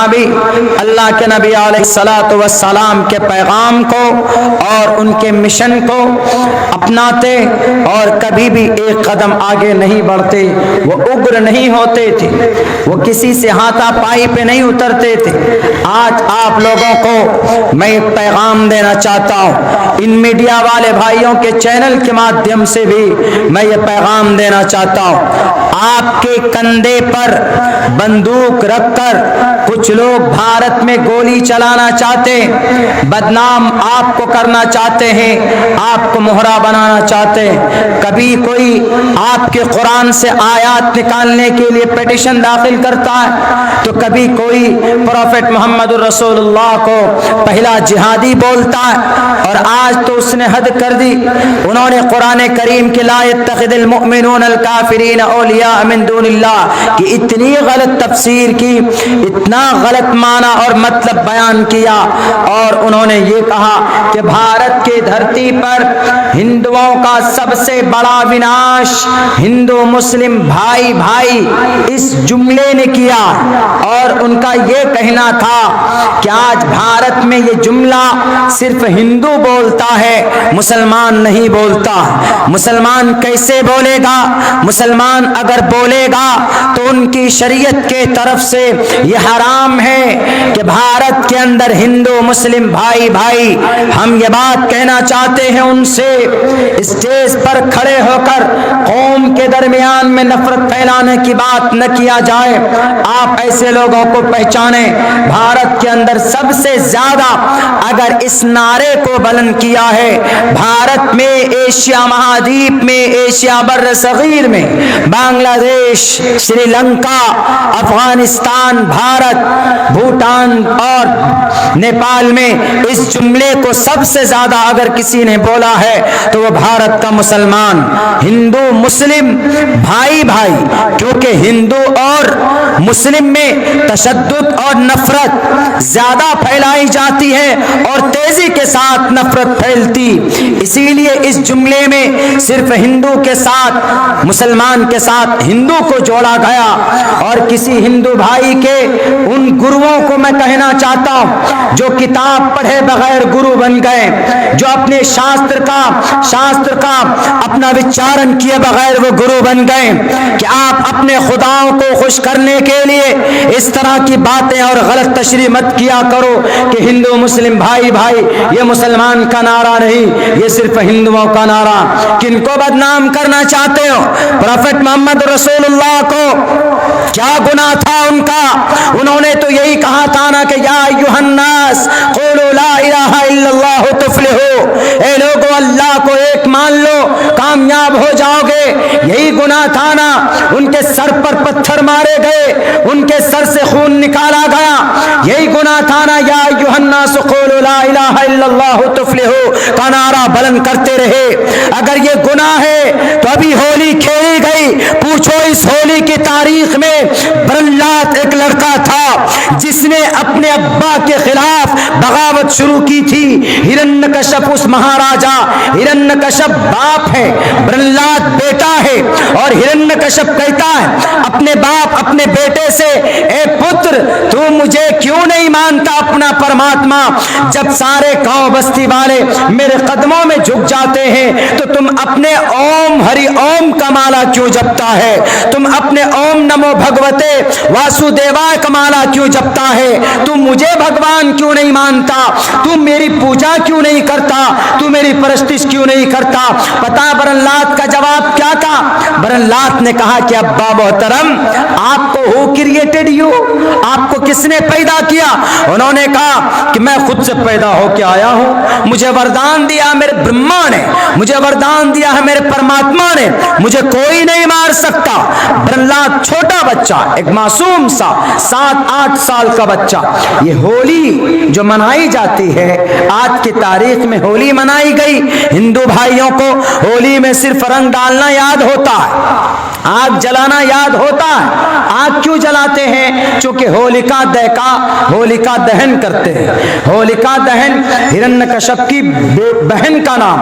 भी अल्लाह के नबी अलैहिस्सलातु वस्सलाम के पैगाम को और उनके मिशन को अपनाते और कभी भी एक कदम आगे नहीं बढ़ते। वो उग्र नहीं होते थे, वो किसी से हाथापाई पे नहीं उतरते थे। आज आप लोगों को मैं एक पैगाम देना चाहता हूँ, इन मीडिया वाले भाइयों के चैनल के माध्यम से भी मैं ये पैगाम देना चाहता हूँ। आपके कंधे पर बंदूक रखकर कुछ लोग भारत में गोली चलाना चाहते हैं, बदनाम आपको करना चाहते हैं, आपको मोहरा बनाना चाहते हैं। कभी कोई आपके कुरान से आयत निकालने के लिए पिटीशन दाखिल करता है, तो कभी कोई प्रॉफेट मोहम्मद रसूलुल्लाह को पहला जिहादी बोलता है। और आज तो उसने हद कर दी, उन्होंने कुरान करीम की ला यत्तखिदिल मुमिनूनल काफिरीन औलिया मिन दूनिल्लाह की इतनी गलत तफसीर की, इतना गलत माना और मतलब बयान किया। और उन्होंने ये कहा कि भारत की धरती पर हिंदुओं का सबसे बड़ा विनाश हिंदू मुस्लिम भाई भाई इस जुमले ने किया। और उनका ये कहना था कि आज भारत में ये जुमला सिर्फ हिंदू बोलता है, मुसलमान नहीं बोलता। मुसलमान कैसे बोलेगा? मुसलमान अगर बोलेगा तो उनकी शरीयत के तरफ से ये हराम है कि भारत के अंदर हिंदू मुस्लिम भाई भाई। हम ये बात कहना चाहते हैं उनसे, स्टेज पर खड़े होकर कौम के दरमियान में नफरत फैलाने की बात न किया जाए। आप ऐसे लोगों को पहचाने। भारत के अंदर सबसे ज्यादा अगर इस नारे को बुलंद किया है भारत में, एशिया महाद्वीप में, एशिया बर्र सगीर में, बांग्लादेश, श्रीलंका, अफगानिस्तान, भारत, भूटान और नेपाल में इस जुमले को सबसे ज्यादा अगर किसी ने बोला है तो वो भारत का मुसलमान। हिंदू मुस्लिम भाई भाई, क्योंकि हिंदू और मुस्लिम में तशद्दुद और नफरत ज्यादा फैलाई जाती है और तेजी के साथ नफरत फैलती, इसीलिए इस जुमले में सिर्फ हिंदू के साथ, मुसलमान के साथ हिंदू को जोड़ा गया। और किसी हिंदू भाई के उन गुरुओं को मैं कहना चाहता हूं जो किताब पढ़े बगैर गुरु बन गए, जो अपने शास्त्र का अपना विचारण किए बगैर वो गुरु बन गए, कि आप अपने खुदाओं को खुश करने के लिए इस तरह की बातें और गलत तशरीह मत किया करो कि हिंदू मुस्लिम भाई भाई, ये मुसलमान का नारा नहीं, ये सिर्फ हिंदुओं का नारा। किनको बदनाम करना चाहते हो? प्रॉफेट मोहम्मद रसूलुल्लाह को क्या गुनाह था उनका? उन्होंने तो यही कहा था ना कि या अय्युहन्नास क़ूलू ला इलाहा इल्लल्लाह तुफ्लिहू, ए लोगो अल्लाह को एक मान लो कामयाब हो जाओगे। यही गुनाह था ना, उनके सर पर पत्थर मारे गए, उनके सर से खून निकाला गया। यही गुनाह था ना, या अय्युहन्नास क़ूलू ला इलाहा इल्लल्लाह तुफ्लिहू का नारा बुलंद करते रहे। अगर ये गुनाह है तो अभी होली खेली गई। पूछो इस होली की तारीख में प्रहलाद एक लड़का था जिसने अपने अब्बा के खिलाफ बगावत शुरू की थी। हिरण्यकश्यप उस महाराजा, हिरण्यकश्यप बाप है, प्रहलाद बेटा है। और हिरण्यकश्यप कहता है अपने बाप, अपने बेटे से, ए पुत्र तू मुझे क्यों नहीं मानता अपना परमात्मा? जब सारे गांव बस्ती वाले मेरे कदमों में झुक जाते हैं तो तुम अपने ओम हरि ओम का माला क्यों जपता है? तुम अपने ओम नमो भगवते वासुदेवाय का माला क्यों जपता है? तू मुझे भगवान क्यों नहीं मानता? तू मेरी पूजा क्यों नहीं करता? तू मेरी परस्तिश क्यों नहीं करता? पता प्रहलाद का जवाब क्या था? प्रहलाद ने कहा कि अब्बा मोहतरम, आपको हु क्रिएटेड यू, आपको किसने पैदा किया? उन्होंने कहा कि मैं खुद से पैदा होकर आया हूं, मुझे वरदान दिया मेरे ब्रह्मा ने, मुझे वरदान दिया है मेरे परमात्मा ने, मुझे कोई नहीं मार सकता। प्रहलाद छोटा बच्चा, एक मासूम सा 7-8 साल का बच्चा। ये होली जो मनाई जाती है, आज की तारीख में होली मनाई गई। हिंदू भाइयों को होली में सिर्फ रंग डालना याद होता है, आग जलाना याद होता है। आग क्यों जलाते हैं? क्योंकि होलिका होलिका दहन करते हैं। होलिका दहन हिरण्यकश्यप की बहन का नाम।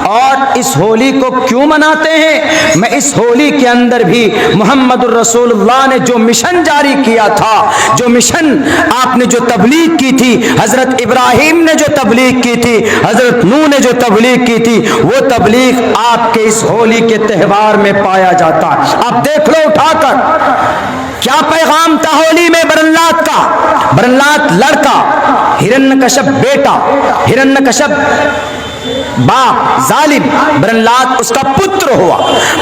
और इस होली को क्यों मनाते हैं? मैं इस होली के अंदर भी मुहम्मदुर रसूलुल्लाह ने जो मिशन जारी किया था, जो मिशन आपने जो तबलीग की थी, हजरत इब्राहिम ने जो तबलीग की थी, हजरत नूह ने जो तबलीग की थी, वो तबलीग आपके इस होली के त्योहार में पाया जाता है। आप देख लो उठाकर क्या पैगाम था होली में प्रहलाद का। प्रहलाद लड़का, हिरण्यकश्यप बेटा, हिरण्यकश्यप बाप जालिम, प्रहलाद उसका पुत्र हुआ।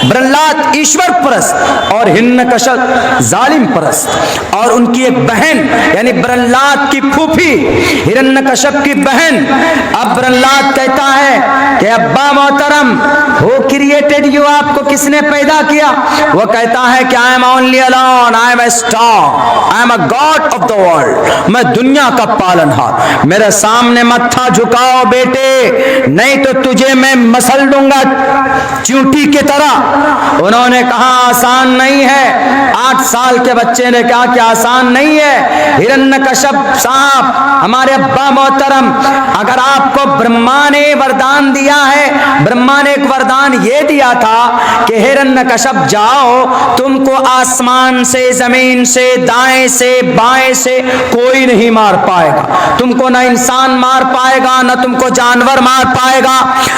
प्रहलाद ईश्वर परस्त और हिरण्यकश्यप जालिम परस्त। और उनकी एक बहन यानी प्रहलाद की फूफी हिरण्यकश्यप की बहन। अब प्रहलाद कहता है कि अब्बा मोहतरम, हु क्रिएटेड यू, आपको किसने पैदा किया? वो कहता है कि I am only alone, I am a star, I am a god of the world, मैं दुनिया का पालनहार। मेरे सामने मत्था झुकाओ बेटे, नहीं तो तुझे मैं मसल दूंगा चींटी की तरह। उन्होंने कहा आसान नहीं है। 8 साल के बच्चे ने कहा कि आसान नहीं है। हिरण्यकश्यप साहब, हमारे अब्बा मोहतरम, अगर आपको ब्रह्मा ने वरदान दिया है, ब्रह्मा ने एक वरदान ये दिया था कि हिरण्यकश्यप जाओ, तुमको आसमान से, जमीन से, दाएं से, बाएं से कोई नहीं मार पाएगा। तुमको ना इंसान मार पाएगा, ना तुमको जानवर मार पाएगा,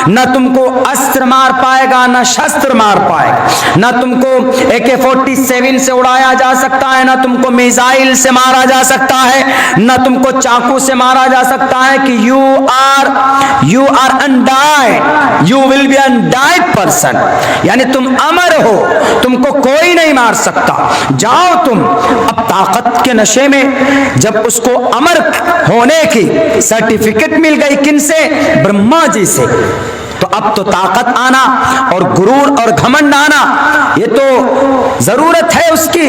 न तुमको अस्त्र मार पाएगा, न शस्त्र मार पाएगा, न तुमको AK-47 से उड़ाया जा सकता है, न तुमको मिसाइल से मारा जा सकता है, न तुमको चाकू से मारा जा सकता है। कि you are undied, you will be undied person, यानी तुम अमर हो, तुमको कोई नहीं मार सकता, जाओ तुम। अब ताकत के नशे में जब उसको अमर होने की सर्टिफिकेट मिल गई, किनसे? ब्रह्मा जी से। तो अब तो ताकत आना और गुरूर और घमंड आना, ये तो जरूरत है उसकी।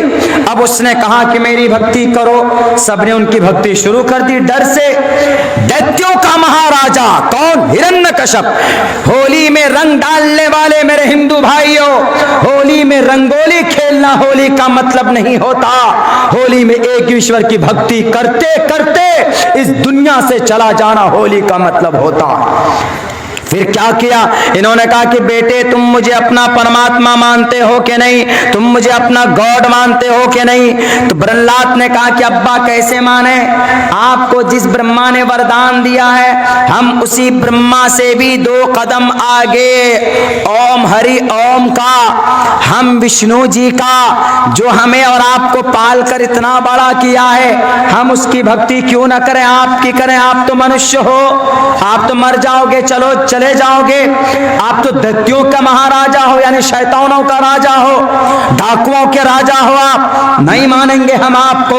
अब उसने कहा कि मेरी भक्ति करो। सबने उनकी भक्ति शुरू कर दी डर से। दैत्यों का महाराजा कौन? हिरण्यकश्यप। होली में रंग डालने वाले मेरे हिंदू भाइयों, होली में रंगोली खेलना होली का मतलब नहीं होता। होली में एक ईश्वर की भक्ति करते करते इस दुनिया से चला जाना होली का मतलब होता। फिर क्या किया इन्होंने? कहा कि बेटे, तुम मुझे अपना परमात्मा मानते हो कि नहीं? तुम मुझे अपना गॉड मानते हो कि नहीं? तो प्रहलाद ने कहा कि अब्बा कैसे माने? आपको जिस ब्रह्मा ने वरदान दिया है, हम उसी ब्रह्मा से भी 2 कदम आगे। ओम हरि ओम का, हम विष्णु जी का, जो हमें और आपको पाल कर इतना बड़ा किया है, हम उसकी भक्ति क्यों ना करें? आपकी करें। आप तो मनुष्य हो, आप तो मर जाओगे, चलो चले जाओगे। आप तो दैत्यों का महाराजा हो, यानी शैतानों का राजा हो, डाकुओं के राजा हो, आप नहीं मानेंगे हम आपको।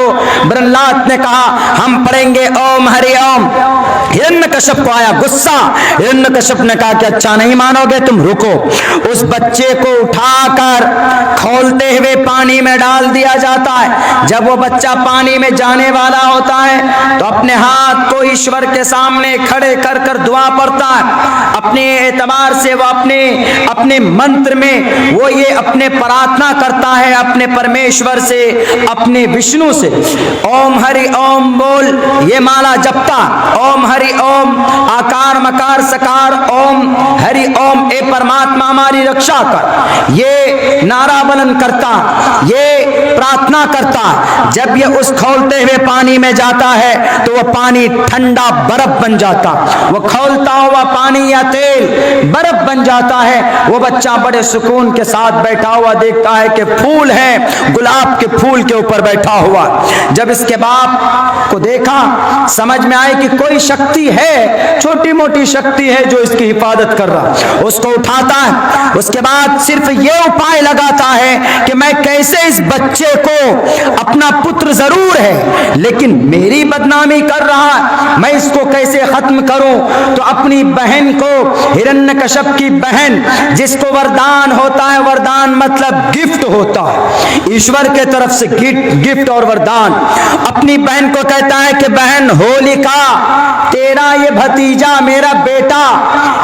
प्रहलाद ने कहा हम पढ़ेंगे ओम हरि ओम। हिरण्यकश्यप को आया गुस्सा। हिरण्यकश्यप ने कहा कि अच्छा नहीं मानोगे तुम, रुको। उस बच्चे को उठाकर खौलते हुए पानी में डाल दिया जाता है। जब वो बच्चा पानी में जाने वाला होता है तो अपने हाथ को ईश्वर के सामने खड़े कर कर दुआ पढ़ता है। अपने एतबार से वो अपने मंत्र में वो ये अपने प्रार्थना करता है अपने परमेश्वर से, अपने विष्णु से। ओम हरि ओम बोल, ये माला जपता। ओम हरि ओम, आकार मकार सकार, ओम हरि ओम, ए परमात्मा हमारी रक्षा कर, ये नारा बुलंद करता, ये प्रार्थना करता। जब ये उस खौलते हुए पानी में जाता है तो वह पानी ठंडा बर्फ बन जाता। वो खौलता हुआ पानी या तेल बर्फ बन जाता है। वो बच्चा बड़े सुकून के साथ बैठा हुआ देखता है कि फूल है, गुलाब के फूल के ऊपर बैठा हुआ। जब इसके बाप को देखा, समझ में आए कि कोई शक्ति है, छोटी मोटी शक्ति है जो इसकी हिफाजत कर रहा। उसको उठाता है। उसके बाद सिर्फ ये उपाय लगाता है कि मैं कैसे इस बच्चे को, अपना पुत्र जरूर है लेकिन मेरी बदनामी कर रहा है, मैं इसको कैसे खत्म करूं। तो अपनी बहन को, हिरण्यकश्यप की बहन जिसको वरदान होता है, वरदान मतलब गिफ्ट होता है ईश्वर के तरफ से, गिफ्ट और वरदान, अपनी बहन को कहता है कि बहन होलिका, तेरा ये भतीजा मेरा बेटा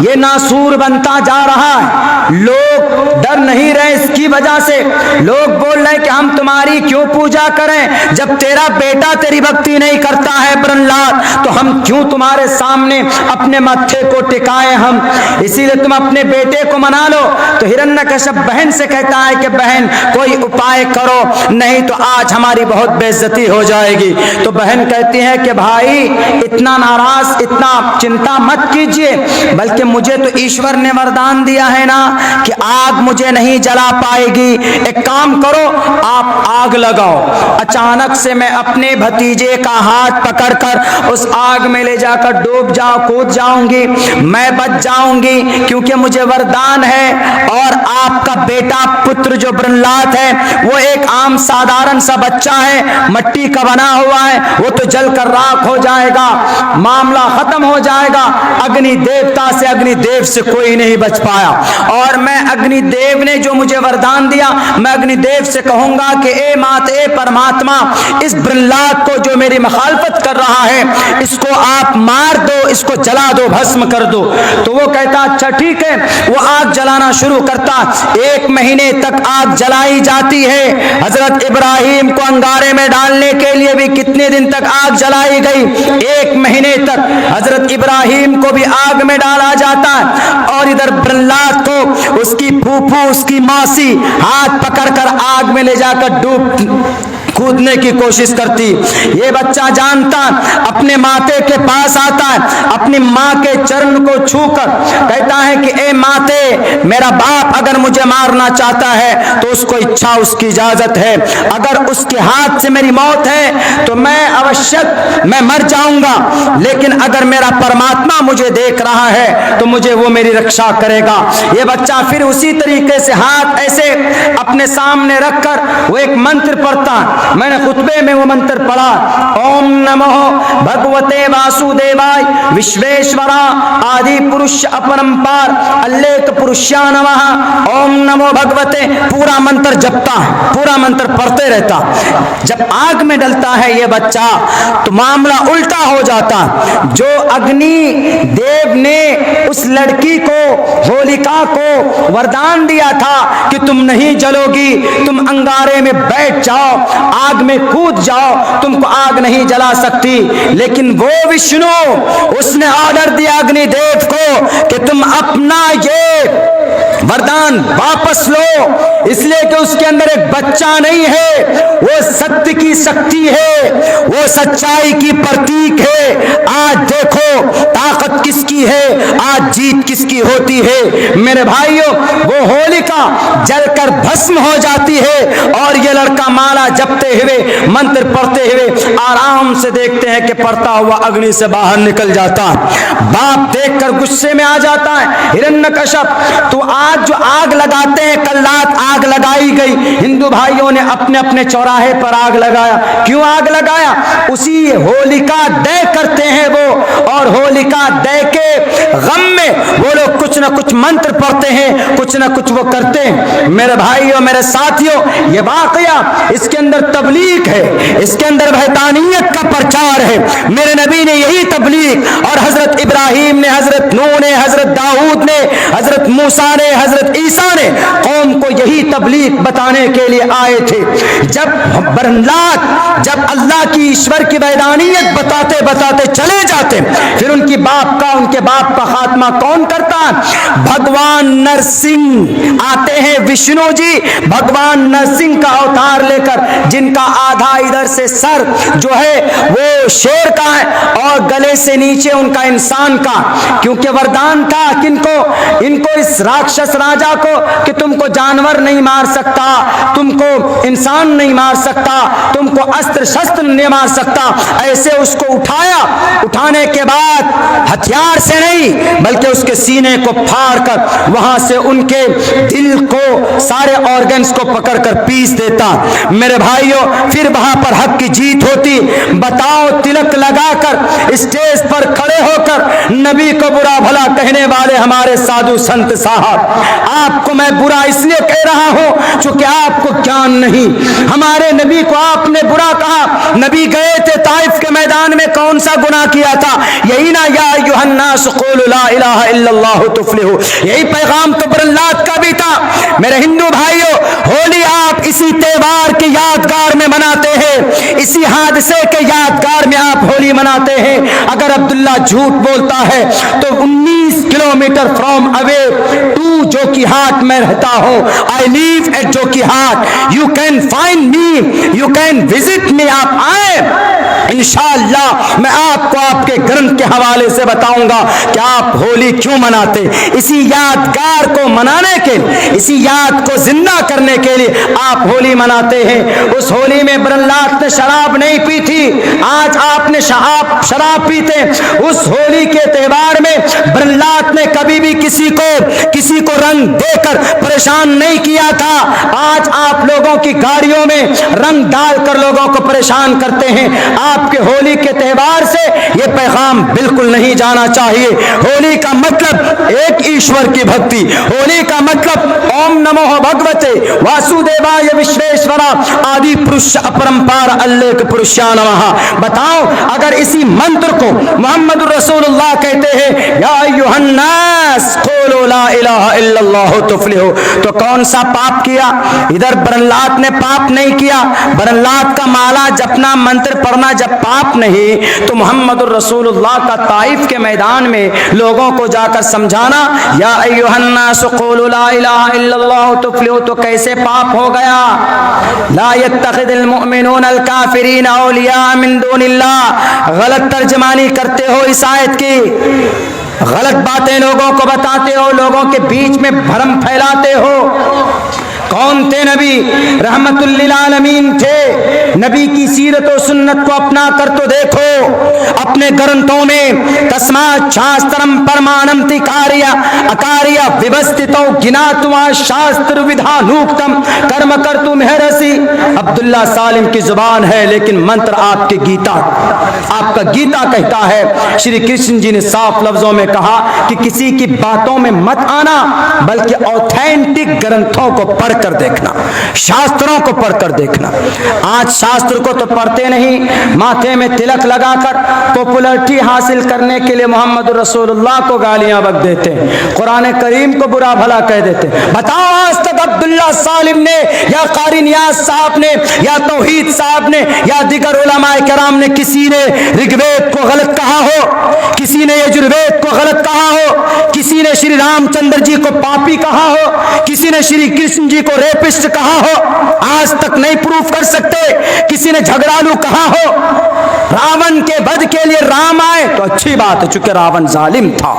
ये नासूर बनता जा रहा है, लोग डर नहीं रहे इसकी वजह से, लोग बोल रहे कि हम तुम्हारी क्यों पूजा करें, जब तेरा बेटा तेरी भक्ति नहीं करता है प्रहलाद, तो हम क्यों तुम्हारे सामने अपने मत्थे को टिकाएं हम, इसीलिए तुम अपने बेटे को मना लो। तो हिरण्यकश्यप बहन से कहता है कि बहन कोई उपाय करो, नहीं तो आज हमारी बहुत बेइज्जती हो जाएगी। तो बहन कहती है कि भाई इतना नाराज, इतना चिंता मत कीजिए, बल्कि मुझे तो ईश्वर ने वरदान दिया है ना कि आग मुझे नहीं जला पाएगी। एक काम करो, आप आग लगाओ। अचानक से मैं अपने भतीजे का हाथ पकड़कर उस आग में ले जाकर डूब कूद जाऊंगी, मैं बच जाऊंगी, क्योंकि मुझे वरदान है। और आपका बेटा पुत्र जो प्रहलाद है वो एक आम साधारण सा बच्चा है, मिट्टी का बना हुआ है, वो तो जलकर राख हो जाएगा, मामला खत्म हो जाएगा। अग्नि देवता से, अग्निदेव से कोई नहीं बच पाया। और मैं अग्निदेव ने जो मुझे वरदान दिया, मैं अग्निदेव से कहूंगा कि ए मात, ए परमात्मा, इस प्रहलाद को जो मेरी मुखालफत कर रहा है इसको आप मार दो, इसको जला दो, भस्म कर दो। तो वो कहता अच्छा ठीक है, वो आग जलाना शुरू करता। 1 महीने तक आग जलाई जाती है। हजरत इब्राहिम को अंगारे में डालने के लिए भी कितने दिन तक आग जलाई गई, 1 महीने तक हजरत इब्राहिम को भी आग में डाला जाता है। और इधर प्रहलाद को उसकी फूफू, उसकी मौसी हाथ पकड़कर आग में ले जाकर कूदने की कोशिश करती। ये बच्चा जानता, अपने माते के पास आता है, अपनी माँ के चरण को छूकर कहता है कि ए माते, मेरा बाप अगर मुझे मारना चाहता है तो उसको इच्छा, उसकी इजाजत है, अगर उसके हाथ से मेरी मौत है तो मैं आवश्यक मैं मर जाऊंगा, लेकिन अगर मेरा परमात्मा मुझे देख रहा है तो मुझे वो मेरी रक्षा करेगा। ये बच्चा फिर उसी तरीके से हाथ ऐसे अपने सामने रखकर वो एक मंत्र पढ़ता। मैंने खुतबे में वो मंत्र पढ़ा, ओम नमो भगवते वासुदेवाय विश्वेश्वरा आदि पुरुष अपरंपार अल्लेख पुरुषा नमः, ओम नमो भगवते, पूरा मंत्र जपता है, पूरा मंत्र पढ़ते रहता। जब आग में डलता है ये बच्चा तो मामला उल्टा हो जाता। जो अग्नि देव ने उस लड़की को, होलिका को वरदान दिया था कि तुम नहीं जलोगी, तुम अंगारे में बैठ जाओ, आग में कूद जाओ, तुमको आग नहीं जला सकती, लेकिन वो विष्णु, उसने ऑर्डर दिया अग्निदेव को कि तुम अपना ये वरदान वापस लो, इसलिए कि उसके अंदर एक बच्चा नहीं है, वो सत्य की शक्ति है, वो सच्चाई की प्रतीक है। आज देखो ताकत किसकी है, आज जीत किसकी होती है। मेरे भाइयों, वो होलिका जलकर भस्म हो जाती है और ये लड़का माला जपते हुए, मंत्र पढ़ते हुए आराम से देखते हैं कि पढ़ता हुआ अग्नि से बाहर निकल जाता। बाप देखकर गुस्से में आ जाता है, हिरण्यकश्यप तू आज जो आग लगाते हैं, कल रात आग लगाई गई, हिंदू भाइयों ने अपने अपने चौराहे पर आग लगाया। क्यों आग लगाया? उसी होलिका दय करते हैं वो, और होलिका दय के गम में वो लोग कुछ न कुछ मंत्र पढ़ते हैं, कुछ न कुछ वो करते हैं। मेरे भाइयों, मेरे साथियों, ये वाकया इसके अंदर तबलीग है, इसके अंदर वहदानियत का प्रचार है। मेरे नबी ने यही तबलीग, और हजरत इब्राहिम ने, हजरत नूह ने, हजरत दाऊद ने, हजरत मूसा ने, हजरत ईसा ने कौम को यही तबलीग बताने के लिए आए थे। जब प्रहलाद, जब अल्लाह की, ईश्वर की वहदानियत बताते बताते चले जाते, फिर उनके बाप का खात्मा कौन करता? भगवान नरसिंह आते हैं, विष्णु जी भगवान नरसिंह का अवतार लेकर, जिनका आधा इधर से सर जो है वो शेर का है और गले से नीचे उनका इंसान का, क्योंकि वरदान था किनको, इनको, इस राक्षस राजा को, कि तुमको जानवर नहीं मार सकता, तुमको इंसान नहीं मार सकता, तुमको अस्त्र शस्त्र नहीं मार सकता। ऐसे उसको उठाया, उठाने के बाद हथियार से नहीं बल्कि उसके सीने को फाड़कर वहां से उनके दिल को, सारे ऑर्गन्स को पकड़कर पीस देता। मेरे भाइयों, फिर वहां पर हक की जीत होती। बताओ, तिलक लगाकर स्टेज पर खड़े होकर नबी को बुरा भला कहने वाले हमारे साधु संत साहब, आपको मैं बुरा इसलिए कह रहा हूं क्योंकि आपको ज्ञान नहीं। हमारे नबी को आपने बुरा कहा। नबी गए थे ताइफ के मैदान में, कौन कौन सा गुनाह किया था? यही ना, या अय्युहन्नास क़ूलू ला इलाहा इल्लल्लाहु तुफ्लिहू, यही पैगाम तो बरलात का भी था। मेरे हिंदू भाइयों, होली आप इसी त्योहार के यादगार में मनाते हैं, इसी हादसे के यादगार में आप होली मनाते हैं। अगर अब्दुल्ला झूठ बोलता है तो 19 kilometre from away to Jokihat में रहता हूं, I live at Jokihat, you can find me, you can visit me, आप आए इंशाअल्लाह मैं आपको आपके ग्रंथ के हवाले से बताऊंगा कि आप होली क्यों मनाते। इसी यादगार को मनाने के लिए, इसी याद को जिंदा करने के लिए आप होली मनाते हैं। उस होली में बरलात ने शराब नहीं पी थी, आज आपने शराब पीते। उस होली के त्योहार में बरलात ने कभी भी किसी को रंग देकर परेशान नहीं किया था। आज आप लोगों की गाड़ियों में रंग डालकर लोगों को परेशान करते हैं। आपके होली के त्योहार से यह पैगाम बिल्कुल नहीं जाना चाहिए। होली का मतलब एक ईश्वर की भक्ति, होली का मतलब ओम नमो भगवते वासुदेवाय विश्वेश्वरा आदि पुरुष अपरंपार अल्लाह के पुरुषा नमः। बताओ, अगर इसी मंत्र को मोहम्मद रसूलुल्लाह कहते हैं या अय्युहन्नास क़ूलू ला इलाहा इल्लल्लाहु तुफ्लिहू, तो कौन सा पाप किया? इधर बरलात ने पाप नहीं किया। बरलात का माला जपना, मंत्र पढ़ना जब पाप नहीं, तो मोहम्मद रसूलुल्लाह का ताइफ के मैदान में लोगों को जाकर समझाना या अय्युहन्नास क़ूलू ला इलाहा इल्लल्लाहु तुफ्लिहू, तो कैसे पाप हो गया? ला यत्तखिदिल मुमिनून अल काफिरीन औलिया मिन दूनिल्लाह। गलत तर्जमानी करते हो इस आयत की, गलत बातें लोगों को बताते हो, लोगों के बीच में भ्रम फैलाते हो। कौन थे नबी? रहमतुल लिल आलमीन थे। नबी की सीरत और सुन्नत को अपना कर तो देखो। अपने ग्रंथों में तस्मात् शास्त्रम परमाणम तिकार्य अकार्य विवस्थितो ज्ञात्वा शास्त्र विधानोक्तम कर्म कर्तुम हेरसी। अब्दुल्ला सालिम की जुबान है, लेकिन मंत्र आपकी गीता, आपका गीता कहता है। श्री कृष्ण जी ने साफ लफ्जों में कहा कि किसी की बातों में मत आना, बल्कि ऑथेंटिक ग्रंथों को पढ़ कर देखना, शास्त्रों को पढ़कर देखना। आज शास्त्र को तो पढ़ते नहीं, माथे में तिलक लगाकर पॉपुलरिटी हासिल करने के लिए मोहम्मद रसूलुल्लाह को गालियां बक देते हैं, कुरान करीम को बुरा भला कह देते हैं। बताओ, आज तक अब्दुल्ला सालिम ने या कारी नियाज साहब ने या तौहीद साहब ने या दिगर उलमाए किराम ने किसी ने ऋग्वेद को गलत कहा हो, किसी ने यजुर्वेद को गलत कहा हो, किसी ने श्री रामचंद्र जी को पापी कहा हो, किसी ने श्री कृष्ण जी को रेपिस्ट कहा हो? आज तक नहीं प्रूफ कर सकते। किसी ने झगड़ालू कहा हो? रावण के वध के लिए राम आए तो अच्छी बात है, चूंकि रावण जालिम था।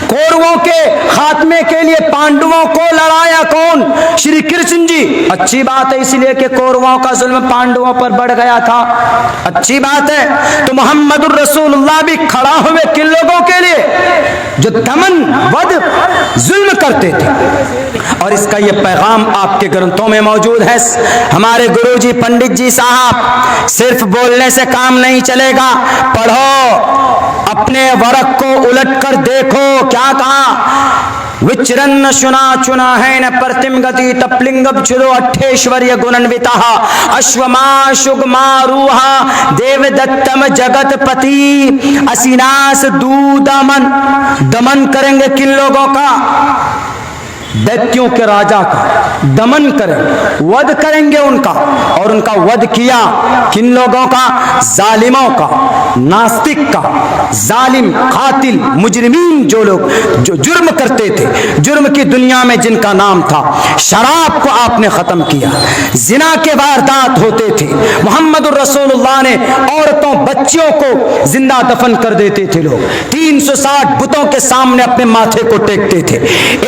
कौरवों के खात्मे के लिए पांडवों को लड़ाया कौन? श्री कृष्ण जी। अच्छी बात है, इसलिए कि कौरवों का जुल्म पांडवों पर बढ़ गया था, अच्छी बात है। तो मोहम्मद रसूलुल्लाह भी खड़ा हुए किन लोगों के लिए जो दमन वध जुल्म करते थे, और इसका यह पैगाम आपके ग्रंथों में मौजूद है। हमारे गुरुजी पंडित जी साहब, सिर्फ बोलने से काम नहीं चलेगा, पढ़ो, अपने वर्क को उलट कर देखो। क्या कहा? विचरन्न शुना चुना है न प्रतिम गति तपलिंगब छुरो अठेश्वर्य गुणन्विता अश्वमा शुगमा रूहा देवदत्तम जगतपति असिनास दूदमन। दमन करेंगे किन लोगों का? दैत्यों के राजा का दमन करें, वध करेंगे उनका। और उनका वध किया किन लोगों का? जालिमों का, नास्तिक का, जालिम कातिल मुजरिमीन, जो लोग जो जुर्म करते थे, जुर्म की दुनिया में जिनका नाम था। शराब को आपने खत्म किया, जिना के वारदात होते थे। मोहम्मद रसूलुल्लाह ने औरतों बच्चियों को जिंदा दफन कर देते थे। लोग 360 बुतों के सामने अपने माथे को टेकते थे।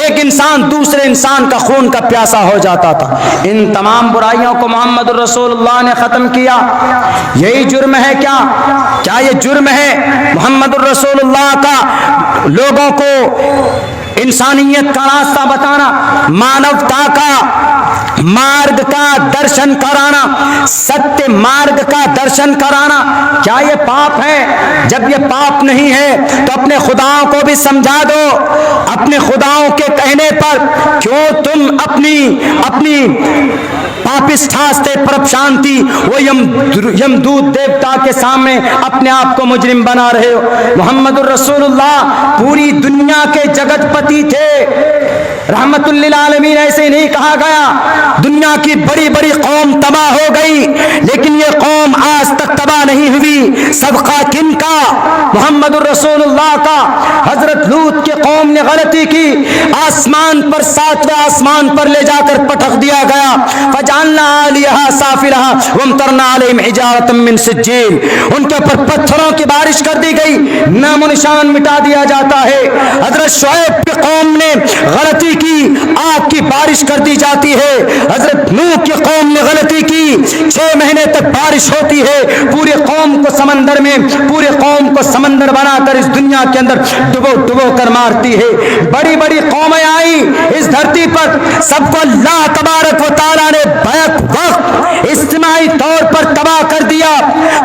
एक इंसान दूसरे इंसान का खून का प्यासा हो जाता था। इन तमाम बुराइयों को मोहम्मद रसूलुल्लाह ने खत्म किया। यही जुर्म है क्या? क्या ये जुर्म है मोहम्मद रसूलुल्लाह का लोगों को इंसानियत का रास्ता बताना, मानवता का मार्ग का दर्शन कराना, सत्य मार्ग का दर्शन कराना, क्या ये पाप है? जब ये पाप नहीं है तो अपने खुदाओं को भी समझा दो। अपने खुदाओं के कहने पर क्यों तुम अपनी पापिष्ठास्ते परम शांति वो यमदूत देवता के सामने अपने आप को मुजरिम बना रहे हो? मोहम्मदुर रसूलुल्लाह पूरी दुनिया के जगतपति थे, रहमतुल लिल आलमीन। ऐसे नहीं कहा गया दुनिया की बड़ी बड़ी कौम तबाह हो गई, लेकिन ये कौम आज तक तबाह नहीं हुई। सबका किनका? मोहम्मदुर रसूलुल्लाह का। हजरत लूत के कौम ने गलती की, आसमान पर, 7वें आसमान पर ले जाकर पटक दिया गया। फजालना आलिहा साफिलहा वमतरना अलैहिम हिजारतम मिन सिज्जील, उनके ऊपर पत्थरों की बारिश कर दी गई, नामो निशान मिटा दिया जाता है। हजरत शुएब की कौम ने गलती की, आग की बारिश कर दी जाती है। हजरत नूह की कौम ने गलती की, 6 महीने तक बारिश होती है, पूरे कौम को समंदर में, पूरे कौम को समंदर बनाकर इस दुनिया के अंदर डुबो डुबो कर मारती है। बड़ी बड़ी कौमें आई इस धरती पर, सबको अल्लाह तबारक व तआला ने बैक वक्त इज्तिमाई तौर पर तबाह कर दिया।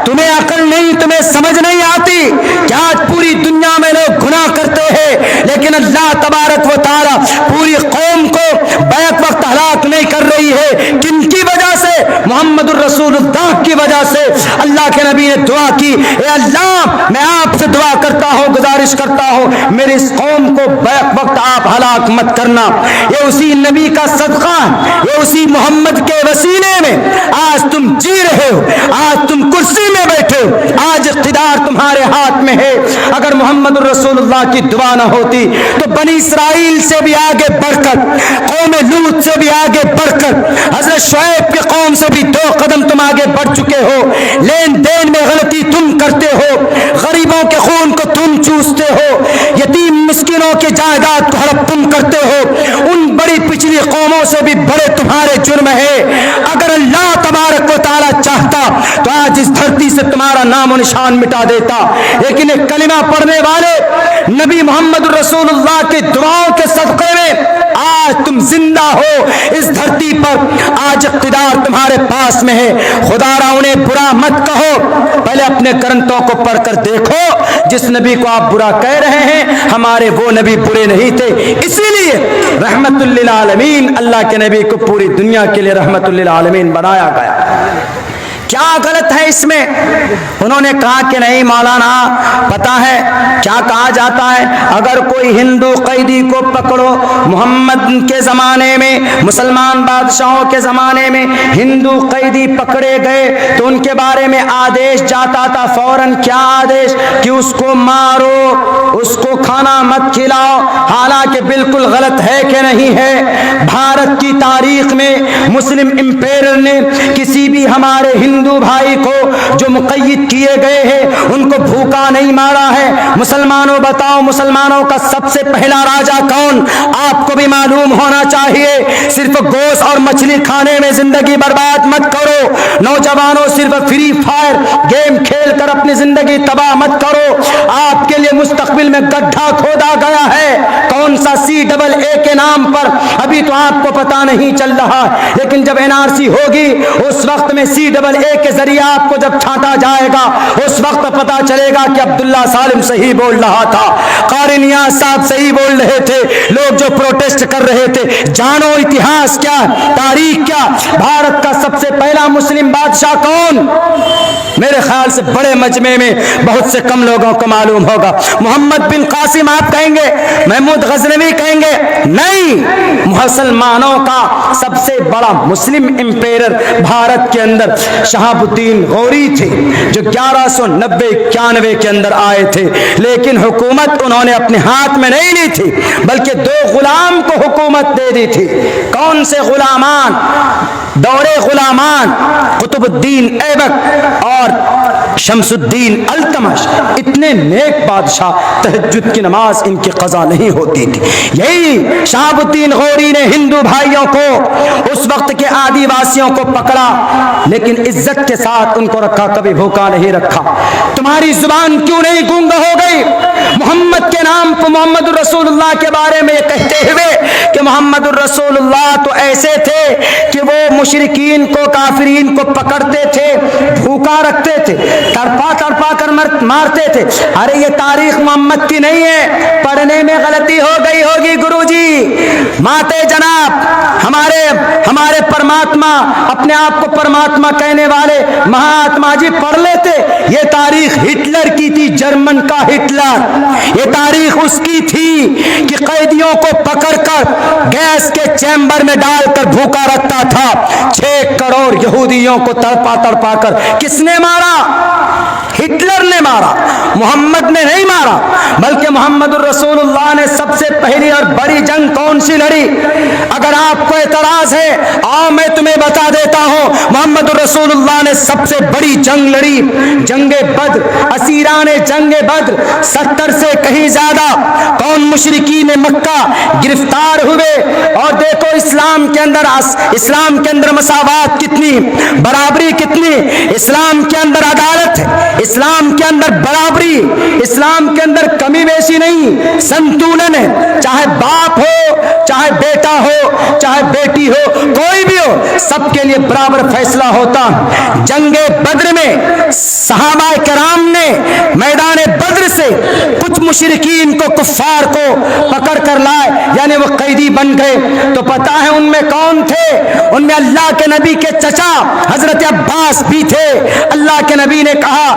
तुम्हें अकल नहीं, तुम्हें समझ नहीं आती कि आज पूरी दुनिया में लोग गुनाह करते हैं, लेकिन अल्लाह तबारक व तआला पूरी कौम को बैक वक्त हलाक नहीं कर रही है। किनकी वजह से? मोहम्मदुर रसूलुल्लाह की वजह से। अल्लाह के नबी ने दुआ की, ए अल्लाह मैं आपसे दुआ करता हूँ, गुजारिश करता हूँ, मेरी इस कौम को बैक वक्त आप हलाक मत करना। ये उसी नबी का सदका है, ये उसी मोहम्मद के वसीले में आज तुम जी रहे हो, आज तुम कुर्सी में बैठे हो, आज इख्तिदार तुम्हारे हाथ में है। अगर मोहम्मदुर रसूलुल्लाह की दुआ ना होती तो बनी इसराइल से भी आगे बढ़कर, कौम लूत से भी आगे बढ़कर, हजरत शुएब की कौम से भी 2 कदम तुम आगे बढ़ चुके हो। लेन देन में गलती तुम करते हो, गरीबों के खून को तुम चूसते हो, यतीम मिस्किनों के जायदाद को हड़प तुम करते हो। उन बड़ी पिछली कौमों से भी बड़े तुम्हारे जुर्म है। अगर अल्लाह तबारक व तआला चाहता तो आज इस धरती से तुम्हारा नामो निशान मिटा देता, लेकिन एक कलिमा पढ़ने वाले नबी मोहम्मद रसूलुल्लाह की दुआओं के सदक़े में आज तुम जिंदा हो इस धरती पर। आज इक़्तिदार तुम्हारे पास में है। खुदारा उन्हें बुरा मत कहो, पहले अपने ग्रंथों को पढ़कर देखो। जिस नबी को आप बुरा कह रहे हैं, हमारे वो नबी बुरे नहीं थे, इसीलिए रहमतुल लिल आलमीन, अल्लाह के नबी को पूरी दुनिया के लिए रहमतुल लिल आलमीन बनाया गया। क्या गलत है इसमें? उन्होंने कहा कि नहीं मौलाना, पता है क्या कहा जाता है, अगर कोई हिंदू कैदी को पकड़ो, मोहम्मद के ज़माने में, मुसलमान बादशाहों के ज़माने में हिंदू कैदी पकड़े गए तो उनके बारे में आदेश जाता था फौरन। क्या आदेश? कि उसको मारो, उसको खाना मत खिलाओ। हालांकि बिल्कुल गलत है कि नहीं है? भारत की तारीख में मुस्लिम इंपेयर ने किसी भी हमारे हिंदू भाई को जो मुक़य्यद किए गए हैं उनको भूखा नहीं मारा है। मुसलमानों बताओ, मुसलमानों का सबसे पहला राजा कौन? आपको भी मालूम होना चाहिए। सिर्फ गोश्त और मछली खाने में जिंदगी बर्बाद मत करो। नौजवानों, सिर्फ फ्री फायर गेम खेल कर अपनी जिंदगी तबाह मत करो। आपके लिए मुस्तकबिल में गड्ढा खोदा गया है, कौन सा CAA के नाम पर, अभी तो आपको पता नहीं चल रहा, लेकिन जब NRC होगी उस वक्त में CAA के जरिए आपको जब छांटा जाएगा, उस वक्त पता चलेगा कि अब्दुल्ला सालिम सही बोल रहा था, कारी नियाज़ साहब सही बोल रहे थे। लोग जो प्रोटेस्ट कर रहे थे, जानो इतिहास क्या, तारीख क्या। भारत का सबसे पहला मुस्लिम बादशाह कौन? मेरे ख्याल से बड़े मजमे में बहुत से कम लोगों को मालूम होगा। मोहम्मद बिन कासिम आप कहेंगे, महमूद गजनवी कहेंगे, नहीं, मुसलमानों का सबसे बड़ा मुस्लिम इंपेयर भारत के अंदर शहाबुद्दीन गौरी थे, जो 1190-91 के अंदर आए थे। लेकिन हुकूमत उन्होंने अपने हाथ में नहीं ली थी, बल्कि 2 गुलाम को हुकूमत दे दी थी। कौन से गुलामान? दौरे गुलामान कुतुबुद्दीन ऐबक और शमसुद्दीन अल्तमश। इतने नेक बादशाह, तहज्जुद की नमाज इनकी कज़ा नहीं होती थी। यही शहाबुद्दीन गौरी ने हिंदू भाइयों को, उस वक्त के आदिवासियों को पकड़ा, लेकिन इज्जत के साथ उनको रखा, कभी भूखा नहीं रखा। तुम्हारी जुबान क्यों नहीं गूंगा हो गई? मोहम्मद के नाम पर, मोहम्मद रसूलुल्लाह के बारे में कहते हुए कि मोहम्मद रसूलुल्लाह तो ऐसे थे कि वो मुशरिकीन को, काफिरीन को पकड़ते थे, भूखा रखते थे, तड़पा तड़पा कर मारते थे। अरे ये तारीख मोहम्मद की नहीं है, पढ़ने में गलती हो गई होगी गुरुजी। माते जनाब, हमारे परमात्मा, अपने आप को परमात्मा कहने वाले महात्मा जी पढ़ लेते। ये तारीख हिटलर की थी, जर्मन का हिटलर। ये तारीख उसकी थी कि कैदियों को पकड़कर गैस के चैम्बर में डालकर भूखा रखता था। 6 करोड़ यहूदियों को तड़पा तड़पा कर किसने मारा? हिटलर ने मारा, मोहम्मद ने नहीं मारा। बल्कि मोहम्मद रसूलुल्लाह ने सबसे पहली और बड़ी जंग कौन सी लड़ी? अगर आपको एतराज है, आओ मैं तुम्हें बता देता हूं। मोहम्मद रसूलुल्लाह ने सबसे बड़ी जंग लड़ी, जंगे बद्र। असीराने जंगे बद्र 70 से कहीं ज्यादा कौन मुशरिकीन मक्का गिरफ्तार हुए। और देखो इस्लाम के अंदर मसावात कितनी, बराबरी कितनी, इस्लाम के अंदर अदालत है, इस्लाम के अंदर बराबरी, इस्लाम के अंदर कमी बेशी नहीं, संतुलन है। चाहे बाप हो, चाहे बेटा हो, चाहे बेटी हो, कोई भी हो, सबके लिए बराबर फैसला होता। जंगे बद्र में सहाबा किराम ने मैदान बद्र से कुछ मुशरिकीन को, कुफ्फार को पकड़ कर लाए, यानी वो कैदी बन गए। तो पता है उनमें कौन थे? उनमें अल्लाह के नबी के चचा हजरत अब्बास भी थे। अल्लाह के नबी ने कहा